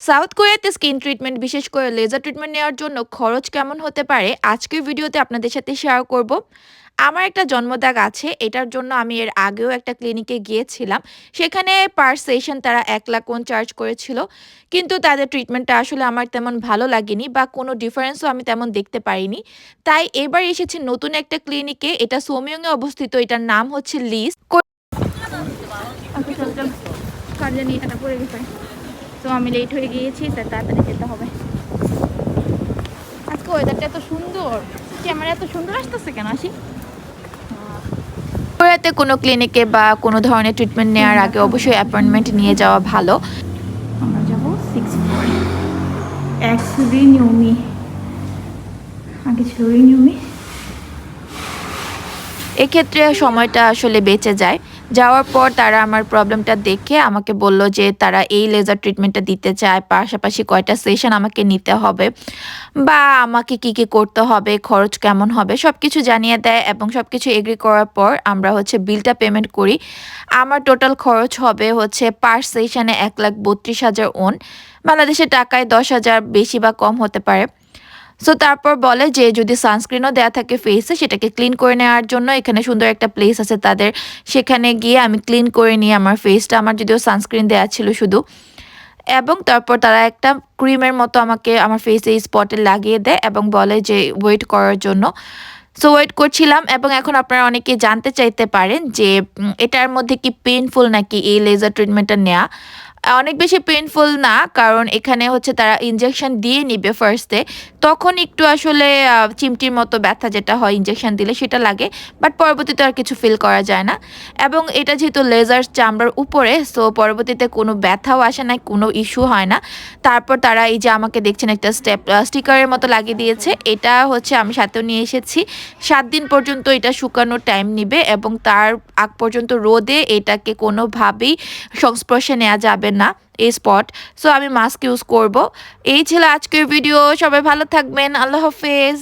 South কোরিয়াতে skin treatment বিশেষ করে লেজার ট্রিটমেন্ট নেওয়ার জন্য খরচ কেমন হতে পারে আজকের ভিডিওতে আপনাদের সাথে শেয়ার করব। আমার একটা জন্মদাগ আছে, এটার জন্য আমি এর আগেও একটা ক্লিনিকে গিয়েছিলাম। সেখানে পার সেশন তারা 1,00,000 চার্জ করেছিল, কিন্তু তাদের ট্রিটমেন্টটা আসলে আমার তেমন ভালো লাগেনি বা কোনো ডিফারেন্সও আমি তেমন দেখতে পারিনি। তাই এবার এসেছি নতুন একটা ক্লিনিকে, এটা সোমিয়ংয়ে অবস্থিত, এটার নাম হচ্ছে লিস। কার জানি এটা পড়ে গেছে, তো আমি লেট হয়ে গিয়েছি, তাই তাড়াতাড়ি যেতে হবে। আজকে ওয়েদারটা এত সুন্দর, ক্যামেরা এত সুন্দর আসতেছে কেন আসি। কোরিয়াতে কোনো ক্লিনিকে বা কোনো ধরনের ট্রিটমেন্ট নেওয়ার আগে অবশ্যই অ্যাপয়েন্টমেন্ট নিয়ে যাওয়া ভালো। আমরা যাবো 6 এক্স রিনিউমি, আগে ছিল রিনিউমি। এক্ষেত্রে সময়টা আসলে বেঁচে যায়। যাওয়ার পর তারা আমার প্রবলেমটা দেখে আমাকে বলল যে তারা এই লেজার ট্রিটমেন্টটা দিতে চায়, পাশাপাশি কয়টা সেশন আমাকে নিতে হবে বা আমাকে কি, কি করতে হবে, খরচ কেমন হবে সবকিছু জানিয়ে দেয় এবং সবকিছু এগ্রি করার পর আমরা হচ্ছে বিলটা পেমেন্ট করি। আমার টোটাল খরচ হবে হচ্ছে পার সেশনে 1,32,000 ওন। বাংলাদেশের টাকায় 10,000 বেশি বা কম হতে পারে। সো তারপর বলে যে যদি সানস্ক্রিনও দেয়া থাকে ফেসে, সেটাকে ক্লিন করে নেওয়ার জন্য এখানে সুন্দর একটা প্লেস আছে তাদের, সেখানে গিয়ে আমি ক্লিন করে নিই আমার ফেসটা। আমার যদিও সানস্ক্রিন দেয়া ছিল শুধু, এবং তারপর তারা একটা ক্রিমের মতো আমাকে আমার ফেসে স্পটে লাগিয়ে দেয় এবং বলে যে ওয়েট করার জন্য। সো ওয়েট করছিলাম এবং এখন আপনারা অনেকে জানতে চাইতে পারেন যে এটার মধ্যে কি পেইনফুল নাকি এই লেজার ট্রিটমেন্টটা নেওয়া। অনেক বেশি পেইনফুল না, কারণ এখানে হচ্ছে তারা ইনজেকশন দিয়ে নিবে ফার্স্টে, তখন একটু আসলে চিমটির মতো ব্যথা যেটা হয় ইনজেকশন দিলে সেটা লাগে, বাট পরবর্তীতে আর কিছু ফিল করা যায় না। এবং এটা যেহেতু লেজার চামড়ার উপরে, সো পরবর্তীতে কোনো ব্যথাও আসে না, কোনো ইস্যু হয় না। তারপর তারা এই যে আমাকে দেখছেন একটা স্টিকারের মতো লাগিয়ে দিয়েছে, এটা হচ্ছে আমি সাথেও নিয়ে এসেছি। 7 দিন পর্যন্ত এটা শুকানোর টাইম নিবে এবং তার আগ পর্যন্ত রোদে এটাকে কোনোভাবেই সংস্পর্শে নেওয়া যাবে না এই স্পট। সো আমি মাস্ক ইউজ করব। এই ছিল আজকের ভিডিও, সবাই ভালো থাকবেন, আল্লাহ হাফেজ।